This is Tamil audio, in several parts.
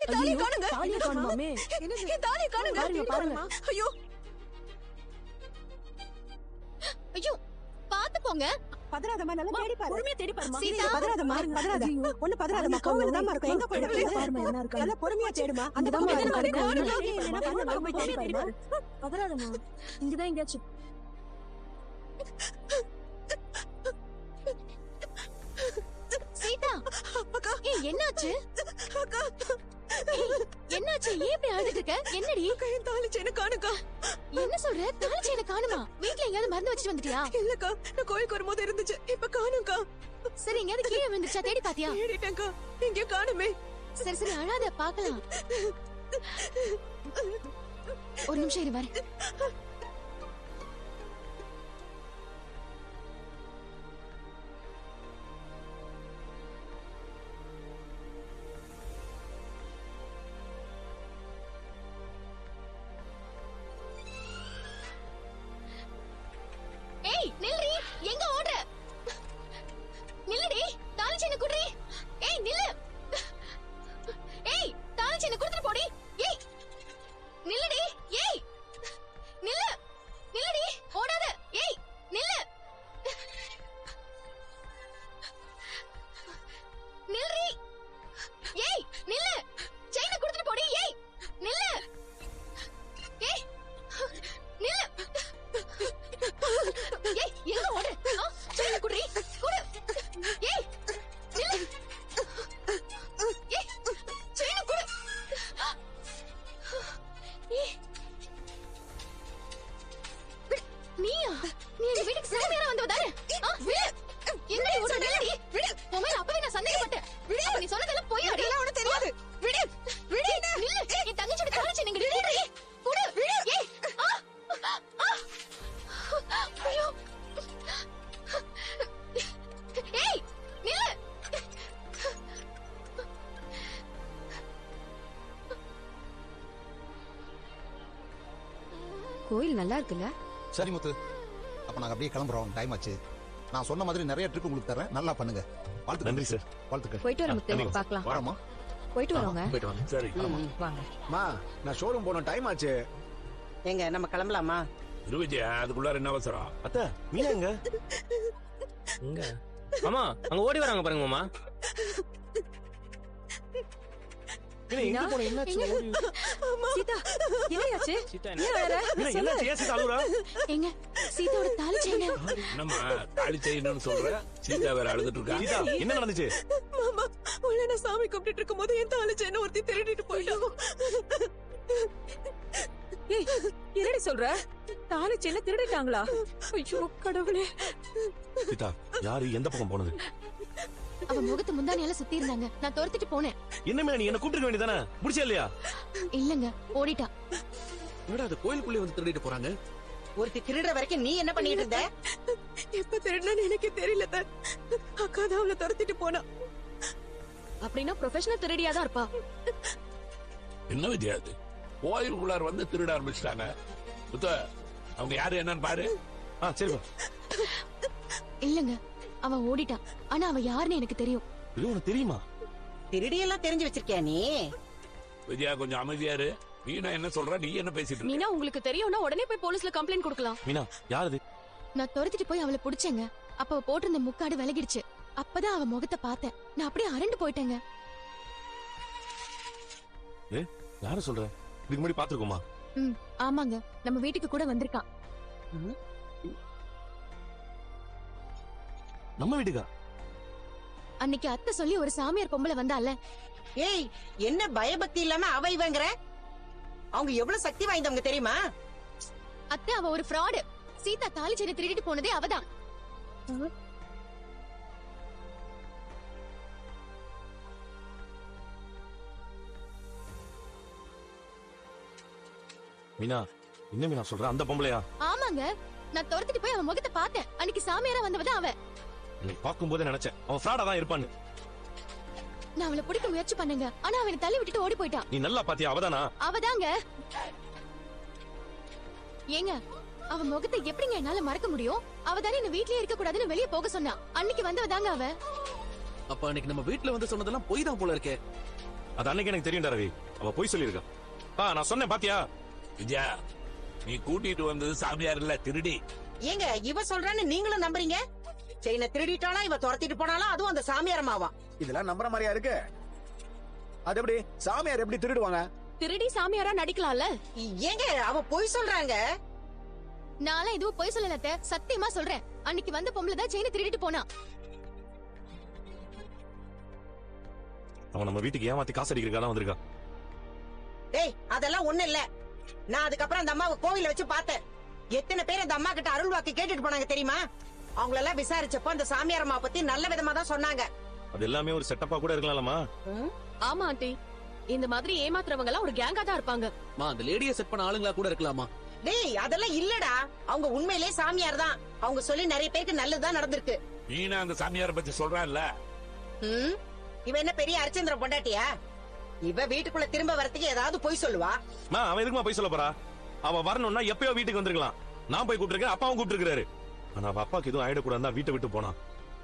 தாலியை காணுங்க. தாலியை காணுமாமே. தாலியை காணுங்க. பாருங்க. ஐயோ ஐயோ, பாத்து போங்க. பதறாதம்மா, நல்லா தேடி பாரு. பொறுமையா தேடி பாருமா. சீதா, பதறாதம்மா, பதறாத. ஒண்ணு பதறாதம்மா, கோவில தான் இருக்கும். எங்க போயிடுது? பாருமா என்ன இருக்கு. நல்லா பொறுமையா தேடுமா. அந்த அங்கதான் பக்கம் இருக்கு. இருக்கு. போய் தேடி பாரு. பதறாதம்மா. இங்கதான் எங்கயாச்சும். சீதா, அக்கா, ஏய் என்னாச்சு? அக்கா, என்னாச்சு? ஏன் இப்படி அழுதுட்டு இருக்க? என்னடி? என் தாலி செயினை காணுக்கா. என்ன சொல்ற? தாலி செயினை காணுமா? வீட்ல எங்கயாவது மறந்து வச்சிட்டு வந்துட்டியா? இல்லக்கா, நான் கோயிலுக்கு வரும்போது இருந்துச்சு. இப்ப காணும்க்கா. சரி, எங்கயாவது கீழே விழுந்துச்சா? தேடி பாத்தியா? தேடிட்டேன்க்கா, எங்கேயும் காணுமே. சரி சரி, அழாத, பாக்கலாம். ஒரு நிமிஷம் இரு, வரேன். ஏய் நில்றி, எங்க ஓடுற? நில்லுடி, தாலி செயினை குடுறி. ஏய் நில்லு. ஏய் தாலி செயினை குடுத்துட்டு போடி. ஏய் நில்லுடி. ஏய் நில்லு. நில்லுடி, ஓடாத. ஏய் நில்லு. நில்றி. ஏய் நில்லு. செயினை குடுத்துட்டு போடி. ஏய் நில்லு. ஏய் நில்லு. ஏய் எங்க ஓடு? செயினை குடுறி. குடு. ஏய் நில்லு. ஏய் செயினை குடு. ஏய் நீயா? நீ எங்க வீட்டுக்கு சாமியாரா வந்தவதானே? என்ன ஓடுற? நில்லடி. விடு. உன் மேல அப்பவே நான் சந்தேகப்பட்டேன். அப்ப நீ சொன்னதெல்லாம் பொய். அதெல்லாம் உனக்கு தெரியாது. விடு, விடு. நில்லு. என் தங்கச்சியோட தாலி செயினை இங்க குடுறி. குடு. ஏய் ஐயோ. ஏய் நில்லு. கோயில் நல்லா இருக்குல்ல. சரி முத்து, அப்ப நாங்க அப்படியே கிளம்புறோம். டைம் ஆச்சு. நான் சொன்ன மாதிரி நிறைய ட்ரிப் உங்களுக்கு தரேன். நல்லா பண்ணுங்க. வாழ்த்துக்கள். நன்றி சார். வாழ்த்துக்கள். போயிட்டு வர முத்து, பாக்கலாம். வாடம்மா. போயிட்டு வரோங்க. போயிட்டு வாங்க. சரி. வாங்க. மா, நான் ஷோரூம் போன டைம் ஆச்சு. எங்க நம்ம கிளம்பலாமா? இருவிஜயா, அதுக்குள்ளார என்ன அவசரம்? அத்தை, மீனா எங்க? எங்க? மாமா, அங்க ஓடி வராங்க பாருங்க மாமா. மீனா எங்க போன? என்னாச்சு? சீதா, என்னையாச்சு? சீதா ஏன் அழற? மீனா என்னாச்சு? ஏன் சீதா அழுகுறா? எங்க சீதாவோட தாலி செயினை. என்னம்மா தாலி செய்யணும்னு சொல்ற? சீதா வேற அழுதுட்டு இருக்கா. சீதா, என்ன நடந்துச்சு? மாமா, உள்ள நான் சாமி கும்பிட்டு இருக்கும் போது என் தாலி செயினை ஒருத்தி திருடிட்டு போயிட்டான். ஏய், என்னடி சொல்ற? தாலி செயினை திருடிட்டாங்களா? ஐயோ கடவுளே. சீதா, யாரு எந்த பக்கம் போனது? அவ முகத்து முந்தானியால சுத்தி இருந்தாங்க. நான் துரத்திட்டு போனேன். என்ன மீனா, நீ என்ன கூப்பிட்டு வேண்டியதானே? முடிச்சா இல்லையா? இல்லங்க, ஓடிட்டா. என்னடா அது கோயிலுக்குள்ளே வந்து திருடிட்டு போறாங்க? ஒருத்தி திருடுற வரைக்கும் நீ என்ன பண்ணிட்டு இருந்த? எப்ப திருடுனு எனக்கு தெரியல. அக்கா தான் அவளை துரத்திட்டு போனா. அப்படின்னா ப்ரொஃபஷனல் திருடியா தான் இருப்பா. என்ன விஜயா அது? கோயிலுக்குள்ளார வந்து திருட ஆரம்பிச்சிட்டாங்க. முத்து, அவங்க யாரு என்னன்னு பாரு. சரிப்பா. இல்லங்க, அவன் ஓடிட்டான். ஆனா அவ யாருன்னு எனக்கு தெரியும். இது உனக்கு தெரியுமா? திருடி எல்லாம் தெரிஞ்சு வச்சிருக்கியா நீ? விஜயா கொஞ்சம் அமைதியாரு. மீனா என்ன சொல்ற? நீ என்ன பேசிட்டு இருக்க? மீனா உங்களுக்கு தெரியும்னா உடனே போய் போலீஸ்ல கம்ப்ளைண்ட் கொடுக்கலாம். மீனா, யார் இது? நான் துரத்திட்டு போய் அவளை புடிச்சேங்க. அப்ப அவ போட்டிருந்த முக்காடு விலகிடுச்சு. அப்பதான் அவ முகத்தை பார்த்தேன். நான் அப்படியே அரண்டு போயிட்டேங்க. யார சொல்ற? இதுக்கு முன்னாடி பாத்துருக்கோமா? ஆமாங்க, நம்ம வீட்டுக்கு கூட வந்திருக்கான். நம்ம வீட்டுக்கா? அன்னைக்கு அத்தை சொல்லி ஒரு சாமியார் பொம்பளை வந்தால. ஏய், என்ன பயபக்தி இல்லாம அவ இவங்கற? அவங்க எவ்வளவு சக்தி வாய்ந்தவங்க தெரியுமா? அத்தை, அவ ஒரு ஃப்ராடு. சீதா தாலி செயினை திருடிட்டு போனதே அவதான். மீனா, என்ன மீனா சொல்ற? அந்த பொம்பளையா? ஆமாங்க, நான் துரத்திட்டு போய் அவன் முகத்தை பார்த்தேன். அன்னைக்கு சாமியாரா வந்தவதான் அவ. நீ பாக்கும் போதே நினைச்சேன் அவன் ஃப்ராடா தான் இருப்பான்னு. நான் அவளை பிடிக்க முயற்சி பண்ணேங்க. ஆனா அவனை தள்ளி விட்டுட்டு ஓடி போயிட்டான். நீ நல்லா பாத்தியா? அவதானா? அவதாங்க. ஏங்க, அவ முகத்தை எப்படிங்க என்னால மறக்க முடியும்? அவதானே என்ன வீட்லயே இருக்க கூடாதுன்னு வெளியே போக சொன்னா. அன்னைக்கு வந்தவதாங்க அவ. அப்ப அன்னைக்கு நம்ம வீட்டுல வந்து சொன்னதெல்லாம் பொய் தான் போல இருக்கே. அது அன்னைக்கு எனக்கு தெரியும்டா ரவி. அவ போய் சொல்லியிருக்கா. நான் சொன்னேன் பாத்தியா? விஜயா, நீ கூட்டிட்டு வந்தது சாமியார் இல்ல, திருடி. ஏங்க இவ சொல்றான்னு நீங்களும் நம்புறீங்க? செயினை திருடிட்டாலும் இவ துரத்திட்டு போனாலும் அதுவும் அந்த சாமியாரமாவா? இதெல்லாம் நம்புற மாதிரியா இருக்கு? அது எப்படி சாமியார் எப்படி திருடுவாங்க? திருடி சாமியாரா நடிக்கலாம்ல? ஏங்க அவ பொய் சொல்றாங்க. நான்லாம் எதுவும் போய் சொல்லல அத்தை. சத்தியமா சொல்றேன். அன்னைக்கு வந்த பொம்பளை தான் செயினை திருடிட்டு போனா. அவன் நம்ம வீட்டுக்கு ஏமாத்தி காசு அடிக்கிறதுக்காக வந்திருக்கா. டேய் அதெல்லாம் ஒண்ணு இல்ல. நான் அதுக்கப்புறம் அந்த அம்மாவை கோவில வச்சு பார்த்தேன். எத்தனை பேர் அந்த அம்மா கிட்ட அருள் வாக்கு கேட்டுட்டு போனாங்க தெரியுமா? அவங்களெல்லாம் விசாரிச்சப்போ அந்த சாமியாரம்மா பத்தி நல்ல விதமா தான் சொன்னாங்க. அது எல்லாமே ஒரு செட்டப்பா கூட இருக்கலாமா? ஆமா ஆண்டி, இந்த மாதிரி ஏமாத்துறவங்க எல்லாம் ஒரு கேங்கா தான் இருப்பாங்க. அந்த லேடியை செட் பண்ண ஆளுங்களா கூட இருக்கலாமா? டேய் அதெல்லாம் இல்லடா. அவங்க உண்மையிலே சாமியார் தான். அவங்க சொல்லி நிறைய பேருக்கு நல்லதுதான் நடந்திருக்கு. மீனா அந்த சாமியார பத்தி சொல்றான்ல. இவ என்ன பெரிய அரிச்சந்திர பொண்டாட்டியா? இவ வீட்டுக்குள்ள திரும்ப வரதுக்கு ஏதாவது பொய் சொல்லுவா? அவன் எதுக்குமா போய் சொல்ல போறா? அவ வரணும்னா எப்பயோ வீட்டுக்கு வந்திருக்கலாம். நான் போய் கூப்பிட்டுருக்கேன், அப்பாவும் கூப்பிட்டுருக்காரு. ஆனா அவ அப்பாக்கு எதுவும் ஆயிடக்கூடாது வீட்டை விட்டு போனா.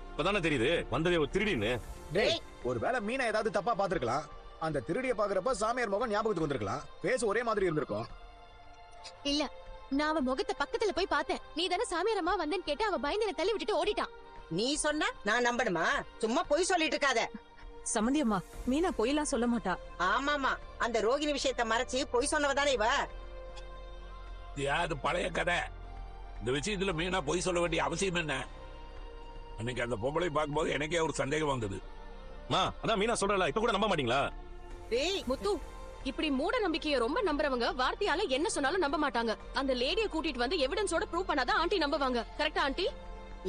இப்பதானே தெரியுது வந்ததே ஒரு திருடின்னு. டேய் ஒருவேளை மீனா ஏதாவது தப்பா பாத்துருக்கலாம். அந்த திருடிய பாக்குறப்ப சாமியார் முகம் ஞாபகத்துக்கு வந்திருக்கலாம். பேச ஒரே மாதிரி இருந்திருக்கும். இல்ல, நான் அவ முகத்தை பக்கத்துல போய் பார்த்தேன். நீ தானே சாமியாரம்மா வந்தேன்னு கேட்டு அவ பயந்து என்னை தள்ளி விட்டுட்டு ஓடிட்டான். நீ சொன்னா நான் நம்பணுமா? சும்மா பொய் சொல்லிட்டு இருக்காத. சம்மந்தியம்மா, மீனா பொய்லாம் சொல்ல மாட்டா. ஆமாமா, அந்த ரோகிணி விஷயத்த மறைச்சு பொய் சொன்னவதானே இவ. அது பழைய கதை. இந்த விஷயத்துல மீனா பொய் சொல்ல வேண்டிய அவசியம் என்ன? அன்னைக்கு அந்த பொம்பளை பார்க்கும்போது எனக்கே ஒரு சந்தேகம் வந்தது. அதான் மீனா சொல்றல, இப்ப கூட நம்ப மாட்டீங்களா? டேய் முத்து, இப்படி மூட நம்பிக்கைய ரொம்ப நம்புறவங்க வார்த்தையால என்ன சொன்னாலும் நம்ப மாட்டாங்க. அந்த லேடிய கூட்டிட்டு வந்து எவிடன்ஸோட ப்ரூவ் பண்ணாதான் ஆண்டி நம்புவாங்க. கரெக்டா ஆண்டி?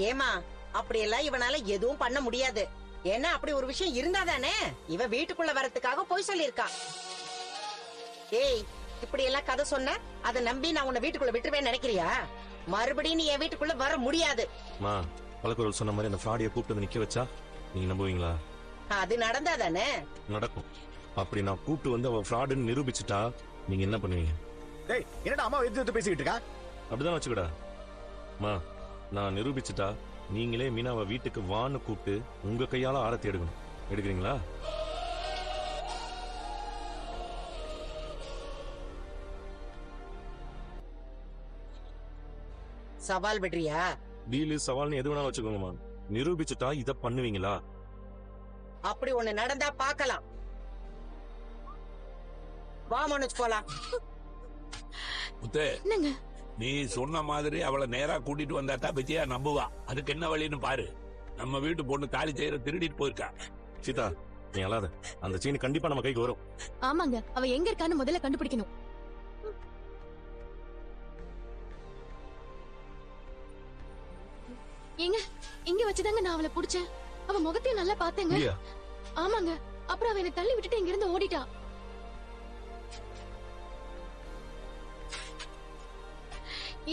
ஏமா அப்படி எல்லாம் இவனால எதுவும் பண்ண முடியாது. ஏன்னா அப்படி ஒரு விஷயம் இருந்தாதானே இவ வீட்டுக்குள்ள வரதுக்காக பொய் சொல்லிருக்கா. ஏய் இப்படி எல்லாம் கதை சொன்ன அதை நம்பி நான் உன்னை வீட்டுக்குள்ள விட்டுருவேன்னு நினைக்கிறியா? மறுபடியும் நீ என் வீட்டுக்குள்ள வர முடியாது. பலக்குரல் சொன்ன மாதிரி அந்த ஃப்ராடியை கூப்பிட்டு நிக்க வச்சா நீங்க நம்புவீங்களா? அது நடந்தாதானே நடக்கும். அப்படி நான் கூப்பிட்டு வந்து அவ ஃப்ராடுன்னு நிரூபிச்சுட்டா நீங்க என்ன பண்ணுவீங்க? டேய் என்னடா அம்மா எதிர்த்து பேசிக்கிட்டு இருக்கா? அப்படிதான் வச்சுக்கடா. நான் நிரூபிச்சுட்டா நீங்களே மீனாவை வீட்டுக்கு வான்னு கூப்பிட்டு உங்க கையால ஆரத்தி எடுக்கணும். எடுக்கிறீங்களா? சவால் விடுறியா? டீலு சவால்னு எது வேணாலும் வச்சுக்கோங்கம்மா. நிரூபிச்சுட்டா இத பண்ணுவீங்களா? அப்படி ஒண்ணு நடந்தா பாக்கலாம். வா மனோஜ் போலாம். முத்தே, என்னங்க? நீ சொன்ன மாதிரி அவளை நேரா கூட்டிட்டு வந்தாட்டா விஜயா நம்புவா. அதுக்கு என்ன வழின்னு பாரு. நம்ம வீட்டு பொண்ணு தாலி செய்யற திருடிட்டு போயிருக்கா. சீதா நீ அழாத. அந்த சீனு கண்டிப்பா நம்ம கைக்கு வரும். ஆமாங்க, அவ எங்க இருக்கான்னு முதல்ல கண்டுபிடிக்கணும். ஏங்க இங்க வச்சுதாங்க நான் அவளை புடிச்சேன். அவ முகத்தையும் நல்லா பாத்தேங்க. ஆமாங்க, அப்புறம் அவ என்னை தள்ளி விட்டுட்டு இங்க இருந்து ஓடிட்டா.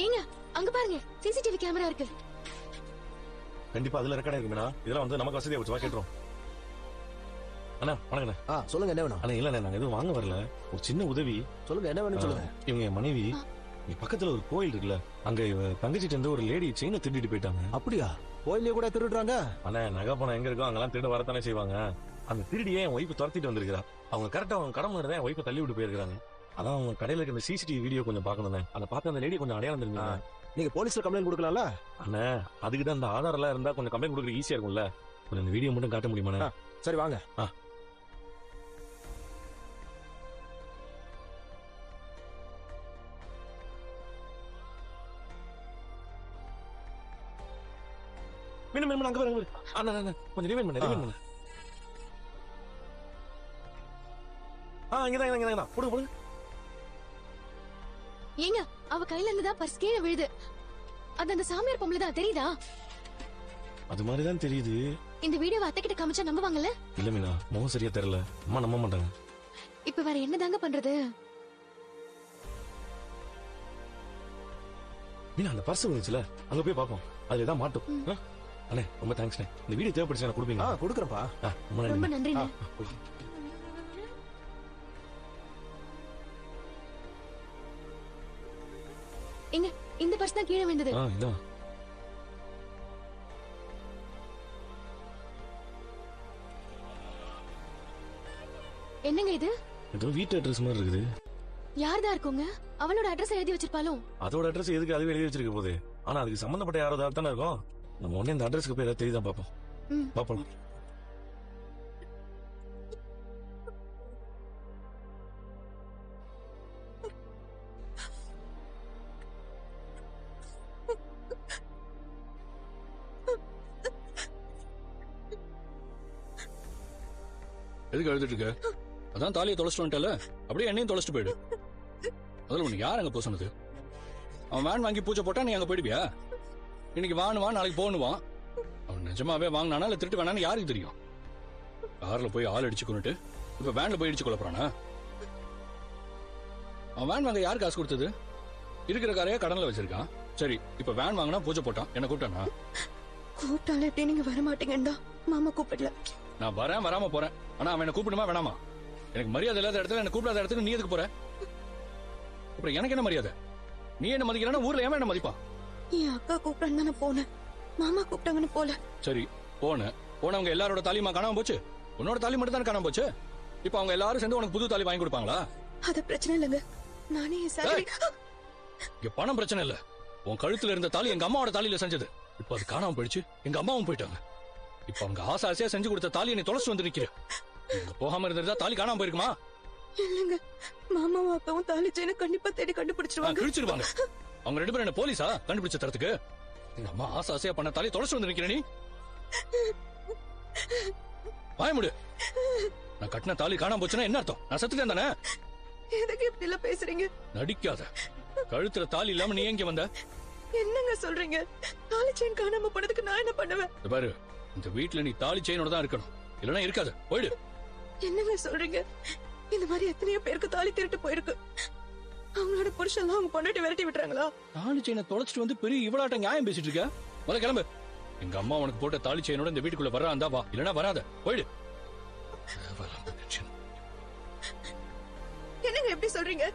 ஏங்க அங்க பாருங்க, சிசிடிவி கேமரா இருக்கு. கண்டிப்பா அதுல ரெக்கார்ட் இருக்கு மீனா. இதெல்லாம் வந்து நமக்கு வசதியா வச்சு கேட்டுறோம். அண்ணா வணக்கண்ணா. சொல்லுங்க என்ன வேணும்? அண்ணா இல்ல நாங்க எதுவும் வாங்க வரல. ஒரு சின்ன உதவி. சொல்லுங்க என்ன வேணும் சொல்லுங்க. இவங்க என் மனைவி. இங்க பக்கத்துல ஒரு கோயில் இருக்குல்ல, அங்க இவ தங்கச்சிட்டு இருந்து ஒரு லேடி செயினை திருடிட்டு போயிட்டாங்க. அப்படியா? கோயிலே கூட திருடுறாங்க? அண்ணா நகை பணம் எங்க இருக்கோ அங்கெல்லாம் திருட வரத்தானே செய்வாங்க. அந்த திருடியே என் ஒய்ஃபை துரத்திட்டு வந்திருக்கா. அவங்க கரெக்டா அவங்க கடமை இருந்தா என் ஒய்ஃபை தள்ளி விட்டு போயிருக்காங்க. அதான் அவங்க கடையில இருக்க அந்த சிசிடிவி வீடியோ கொஞ்சம் பாக்கணும். அதை பார்த்து அந்த லேடி கொஞ்சம் அடையாளம் தெரிஞ்சு. நீங்க போலீஸ்ல கம்ப்ளைண்ட் கொடுக்கலாம்ல? அண்ணா அதுக்கு தான் அந்த ஆதார் எல்லாம் இருந்தா கொஞ்சம் கம்ப்ளைண்ட் கொடுக்க ஈஸியா இருக்கும்ல. கொஞ்சம் இந்த வீடியோ மட்டும் காட்ட முடியுமா? சரி வாங்க. மீன் அங்க பாருங்க. அண்ணா கொஞ்சம் ரிவைண்ட் பண்ணு. இங்கதான் போடுங்க. ஏங்க அவ கையில இருந்துதான் பர்ஸ் கீழே விழுது. அது அந்த சாமியார் பொம்பளை தான், தெரியுதா? அது மாதிரிதான் தெரியுது. இந்த வீடியோவை அத்தை கிட்ட காமிச்சா நம்புவாங்கல்ல? இல்ல மீனா, முகம் சரியா தெரியல. அம்மா நம்ப மாட்டாங்க. இப்ப வேற என்னதாங்க பண்றது? மீனா அந்த பர்ஸ் வந்துச்சுல, அங்க போய் பாப்போம். அதுல ஏதாவது மாட்டும். அண்ணே ரொம்ப தேங்க்ஸ்ண்ணே. இந்த வீடியோ தேவைப்படுச்சு எனக்கு கொடுப்பீங்க? கொடுக்குறப்பா. ரொம்ப நன்றிண்ணே. எங்க இந்த பர்ஸ் தான் கீழே விழுந்தது. இதான். என்னங்க இது? ஏதோ வீட்டு அட்ரஸ் மாதிரி இருக்குது. யார்தான் இருக்குங்க? அவளோட அட்ரஸ் எழுதி வச்சிருப்பாளோ? அதோட அட்ரஸ் எதுக்கு அதுவே எழுதி வச்சிருக்க போகுது? ஆனா அதுக்கு சம்பந்தப்பட்ட யாராவது தானே இருக்கும். நம்ம உடனே இந்த அட்ரஸ்க்கு போய் ஏதாவது தெரியுதான் பாப்போம். ம். பாப்போம். எதுக்கு எழுதிட்டு இருக்க? அதான் தாலியை தொலைச்சிட்டு வந்துட்டல, அப்படியே என்னையும் தொலைச்சிட்டு போயிடு. அதுல உனக்கு யார் அங்க போக சொன்னது? அவன் வேன் வாங்கி பூஜை போட்டா நீ அங்க போயிடுவியா? இன்னைக்கு வானுவான், நாளைக்கு போனுவான். அவன் நிஜமாவே வாங்கினானா இல்ல திருட்டு வேணான்னு யாருக்கு தெரியும்? கார்ல போய் ஆள் அடிச்சு கொண்டுட்டு இப்ப வேன்ல போய் இடிச்சு கொள்ளப்படுறானா? அவன் வேன் வாங்க யார் காசு கொடுத்தது? இருக்கிற காரையா கடன்ல வச்சிருக்கான். சரி, இப்ப வேன் வாங்கினா பூஜை போட்டான், என்ன கூப்பிட்டானா? கூப்பிட்டாலே எப்படி நீங்க வர மாட்டீங்கன்னு மாமா கூப்பிடல. நான் வரேன், வராம போறேன். ஆனா அவன் என்ன கூப்பிடுமா வேணாமா? எனக்கு மரியாதை இல்லாத இடத்துல என்ன கூப்பிடாத இடத்துக்கு நீ எதுக்கு போற? அப்புறம் எனக்கு என்ன மரியாதை? நீ என்ன மதிக்கிறா? ஊர்ல ஏன் என்ன மதிப்பான்? என் அக்கா கூப்பிட்டான்னு தானே போனேன், மாமா கூப்பிட்டாங்கன்னு போல. சரி, போனவங்க எல்லாரோட தாலியுமா காணாம போச்சு? உன்னோட தாலி மட்டும் தான் காணாம போச்சு. இப்ப அவங்க எல்லாரும் சேர்ந்து உனக்கு புது தாலி வாங்கி கொடுப்பாங்களா? அது பிரச்சனை இல்லைங்க, நானே என் salary- இங்க பணம் பிரச்சனை இல்ல. உன் கழுத்துல இருந்த தாலி எங்க அம்மாவோட தாலியில செஞ்சது. இப்ப அது காணாம போயிடுச்சு, எங்க அம்மாவும் போயிட்டாங்க. இப்ப அவங்க ஆசை ஆசையா செஞ்சு கொடுத்த தாலியை நீ தொலைச்சு வந்து நிக்கிற. இங்க போகாம இருந்திருந்தா தாலி காணாம போயிருக்குமா? இல்லைங்க, மாமாவும் அக்காவும் தாலி செயினை கண்டிப்பா தேடி கண்டுபிடிச்சிருவாங்க. கிழிச்சிருவாங்க. அவங்க 2 பேரும் என்ன போலீஸா கண்டுபிடிச்ச தரத்துக்கு? எங்க அம்மா ஆசை ஆசையா பண்ண தாலி தொலைச்சு வந்து நிக்கிற நீ. வாய முடு. நான் கட்டின தாலி காணாம போச்சுன்னா என்ன அர்த்தம்? நான் செத்துட்டேன் தானே? எதுக்கு இப்படி எல்லாம் பேசுறீங்க? நடிக்காத. கழுத்துல தாலி இல்லாம நீ எங்க வந்த? என்னங்க சொல்றீங்க? தாலி செயின் காணாம போனதுக்கு நான் என்ன பண்ணுவேன்? இந்த பாரு, இந்த வீட்டுல நீ தாலி செயினோட தான் இருக்கணும், இல்லனா இருக்காது. போயிடு. என்னங்க சொல்றீங்க? இந்த மாதிரி எத்தனையோ பேருக்கு தாலி திருட்டு போயிருக்கு. அவங்களோட புருஷன்லாம் அவங்க பொண்டாட்டி விரட்டி விட்டுறாங்களா? தாலி செயினை தொலைச்சிட்டு வந்து பெரிய இவ்வளாட்ட நியாயம் பேசிட்டு இருக்க. முதல்ல கிளம்பு. எங்க அம்மா உனக்கு போட்ட தாலி செயினோட இந்த வீட்டுக்குள்ள வராந்தா வா, இல்லனா வராத. போயிடு. என்னங்க எப்படி சொல்றீங்க?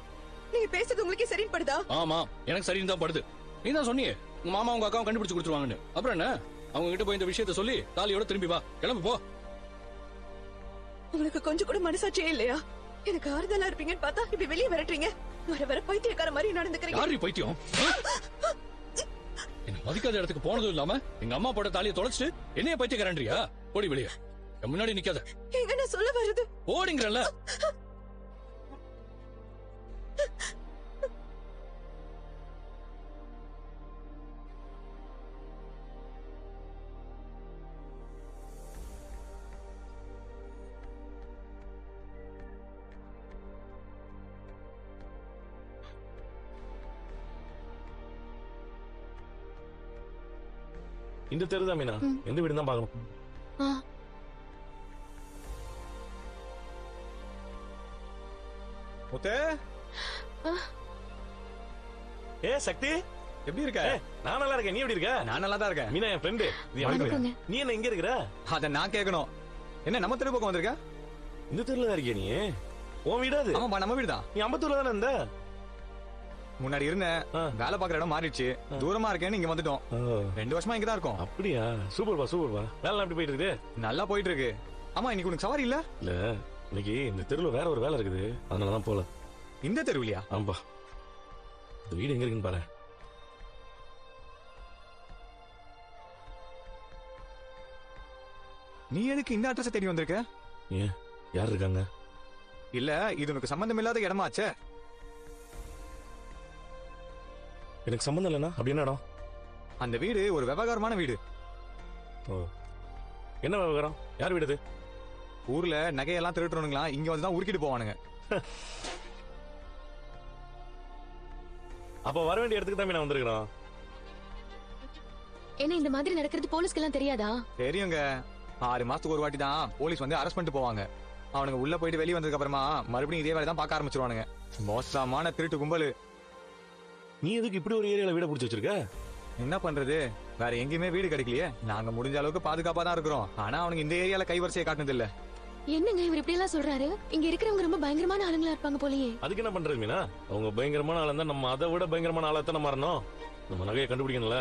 நீங்க பேசுறது உங்களுக்கே சரின்னு படுதா? ஆமா, எனக்கு சரின்னு தான் படுது. நீ தான் சொன்னியே உங்க மாமா உங்க அக்காவும் கண்டுபிடிச்சு கொடுத்துருவாங்கன்னு. அப்புறம் என்ன? அவங்க கிட்ட போய் இந்த விஷயத்த சொல்லி தாலியோட திரும்பி வா. கிளம்பு போ. உங்களுக்கு கொஞ்சம் கூட மனசாட்சியே இல்லையா? எனக்கு ஆறுதலா இருப்பீங்கன்னு பார்த்தா இப்படி வெளியே விரட்டுறீங்க. வர வர பைத்தியக்கார மாதிரி நடந்துக்கிறீங்க. யாரு பைத்தியம்? என்ன மதிக்காத இடத்துக்கு போனதும் இல்லாம எங்க அம்மா போட்ட தாலியை தொலைச்சிட்டு என்னைய பைத்தியக்காரன்றியா? போடி வெளியே. என் முன்னாடி நிக்காத. எங்க நான் சொல்ல வருது? போடிங்கறல்ல. இந்த தெரு தான் மீனா. எந்த வீடு தான் பாக்கணும். ஆ, முத்தே, ஏ சக்தி, எப்படி இருக்க? நான் நல்லா இருக்கேன். நீ எப்படி இருக்க? நான் நல்லா தான் இருக்கேன். மீனா என் ஃப்ரெண்டு. வணக்கங்க. நீ என்ன இங்க இருக்கிற? அத நான் கேட்கணும். என்ன நம்ம தெரு பக்கம் வந்திருக்க? இந்த தெருல தான் இருக்கியா நீ? உன் வீடு அது? ஆமாப்பா, நம்ம வீடு தான். நீ அம்பத்தூர்ல தானே இருந்த? முன்னாடி இருந்தேன், வேலை பாக்குற இடம் மாறிடுச்சு. தூரமா இருக்கேன்னு இங்க வந்துட்டோம். 2 வருஷமா இங்க தான் இருக்கோம். அப்படியா? சூப்பர்பா சூப்பர்பா. வேலை எப்படி போயிட்டு இருக்கு? நல்லா போயிட்டு இருக்கு. ஆமா, இன்னைக்கு உனக்கு சவாரி இல்ல? இல்ல, இன்னைக்கு இந்த தெருல வேற ஒரு வேலை இருக்குது, அதனாலதான் போல. இந்த தெருவிலையா? ஆம்பா. இந்த வீடு எங்க இருக்குன்னு பாரு. நீ எதுக்கு இந்த அட்ரஸ் தேடி வந்திருக்க? ஏன், யார் இருக்காங்க? இல்ல, இது உனக்கு சம்பந்தம் இல்லாத இடமாச்சே. எனக்கு சம்பந்தம் இல்லைன்னா அப்படி என்ன இடம்? அந்த வீடு ஒரு விவகாரமான வீடு. ஓ, என்ன விவகாரம்? யார் வீடு இது? ஊர்ல நகையெல்லாம் திருட்டுறவனுங்களா இங்க வந்து தான் உருக்கிட்டு போவானுங்க. அப்ப வர வேண்டிய இடத்துக்கு தான் நான் வந்திருக்கிறோம். என்ன இந்த மாதிரி நடக்கிறது போலீஸ்க்கு எல்லாம் தெரியாதா? தெரியுங்க. 6 மாசத்துக்கு ஒரு வாட்டி தான் போலீஸ் வந்து அரெஸ்ட் பண்ணிட்டு போவாங்க. அவனுங்க உள்ள போயிட்டு வெளியே வந்ததுக்கு அப்புறமா மறுபடியும் இதே வேலை தான் பார்க்க ஆரம்பிச்சிருவானுங்க. மோசமான திருட்டு கும்பல். நீ எதுக்கு இப்படி ஒரு ஏரியால வீட புடிச்சு வச்சிருக்க? என்ன பண்றது, வேற எங்கேயுமே வீடு கிடைக்கலையே. நாங்க முடிஞ்ச அளவுக்கு பாதுகாப்பா தான் இருக்கிறோம். ஆனா அவனுக்கு இந்த ஏரியால கைவரிசையை காட்டினது இல்ல. என்னங்க இவர் இப்படி எல்லாம் சொல்றாரு? இங்க இருக்கிறவங்க ரொம்ப பயங்கரமான ஆளுங்களா இருப்பாங்க போலயே. அதுக்கு என்ன பண்றது மீனா? அவங்க பயங்கரமான ஆளா இருந்தா நம்ம அதை விட பயங்கரமான ஆளா தானே மாறணும். நம்ம நகையை கண்டுபிடிக்கணும்ல.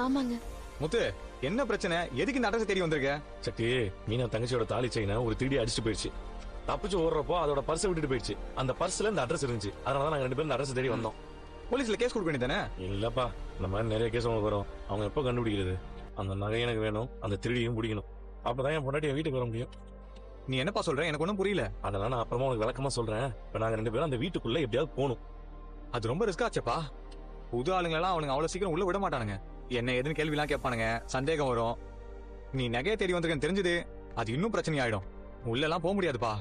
ஆமாங்க. முத்து, என்ன பிரச்சனை? எதுக்கு இந்த அட்ரஸ் தேடி வந்திருக்க? சக்தி, மீனா தங்கச்சியோட தாலி செயினை ஒரு திருடி அடிச்சுட்டு போயிடுச்சு. தப்பிச்சு ஓடுறப்போ அதோட பர்ஸை விட்டுட்டு போயிடுச்சு. அந்த பர்ஸ்ல இந்த அட்ரஸ் இருந்துச்சு. அதனால நாங்க 2 பேரும் அட்ரஸ் தேடி வந்தோம். போலீஸ்ல கேஸ் கொடுக்க வேண்டியதானே? இல்லப்பா, இந்த மாதிரி நிறைய கேஸ் உங்களுக்கு வரும். அவங்க எப்போ கண்டுபிடிக்கிறது? அந்த நகை எனக்கு வேணும், அந்த திருடியும் பிடிக்கணும். அப்பதான் என் பொண்டாட்டி வீட்டுக்கு வர முடியும். நீ என்னப்பா சொல்ற? எனக்கு ஒன்றும் புரியல. அதெல்லாம் நான் அப்புறமா உனக்கு விளக்கமா சொல்றேன். இப்ப நாங்க 2 பேரும் அந்த வீட்டுக்குள்ள எப்படியாவது போகணும். அது ரொம்ப ரிஸ்க் ஆச்சப்பா. புது ஆளுங்களெல்லாம் அவனுங்க அவ்வளவு சீக்கிரம் உள்ள விட மாட்டானுங்க. என்ன ஏதுன்னு கேள்விலாம் கேட்பானுங்க, சந்தேகம் வரும். நீ நகையை தேடி வந்திருக்கேன்னு தெரிஞ்சது அது இன்னும் பிரச்சனை ஆயிடும். உள்ள எல்லாம் போக முடியாதுப்பா.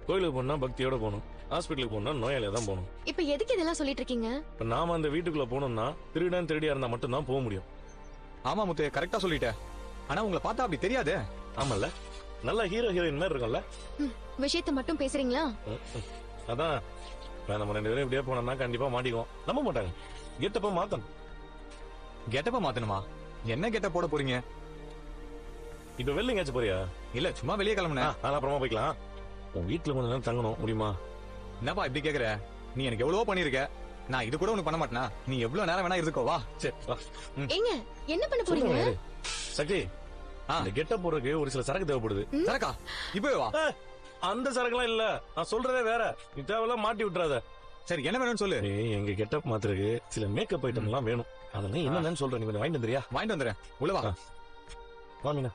கோயிலுக்கு போனா பக்தியோட போகணும், ஹாஸ்பிட்டலுக்கு போனா நோயாளியா தான் போகணும். இப்ப எதுக்கு இதெல்லாம் சொல்லிட்டு இருக்கீங்க? இப்ப நாம அந்த வீட்டுக்குள்ள போனோம்னா திருடியா இருந்தா மட்டும் தான் போக முடியும். ஆமா முத்து, கரெக்டா சொல்லிட்ட. ஆனா உங்களை பார்த்தா அப்படி தெரியாது. ஆமல்ல, நல்ல ஹீரோயின் மாதிரி இருக்கும்ல. விஷயத்தை மட்டும் பேசுறீங்களா? அதான் நம்ம 2 பேரும் இப்படியே போனோம்னா கண்டிப்பா மாட்டிக்குவோம். நம்ப மாட்டாங்க. கெட்டப்ப மாத்தணும். கெட்டப்ப மாத்தணுமா? என்ன கெட்ட போட போறீங்க? இப்ப வெளில எங்கேயாச்சும் போறியா? இல்ல, சும்மா வெளியே கிளம்புனேன். அதெல்லாம் அப்புறமா போய்க்கலாம். உன் வீட்டுல கொஞ்ச நேரம் தங்கணும் முடியுமா? என்னப்பா இப்படி கேக்குற? நீ எனக்கு எவ்வளவோ பண்ணிருக்க. நான் இது கூட உனக்கு பண்ண மாட்டேனா? நீ எவ்வளவு நேரம் வேணா இருந்துக்கோ, வா. சரி வா. ஏங்க என்ன பண்ண போறீங்க? சக்தி, அந்த கெட்ட போறதுக்கு ஒரு சில சரக்கு தேவைப்படுது. சரக்கா? இப்பவே வா. அந்த சரக்குலாம் இல்ல, நான் சொல்றதே வேற. நீ தேவையெல்லாம் மாட்டி விட்டுறாத. சரி, என்ன வேணும்னு சொல்லு. எங்க கெட்டப் மாத்துறதுக்கு சில மேக்கப் ஐட்டம் எல்லாம் வேணும். அதெல்லாம் என்னன்னு சொல்றேன். நீ கொஞ்சம் வாங்கிட்டு வந்துறியா? வாங்கிட்டு வந்துடுறேன். உள்ள வா. வா மீனா.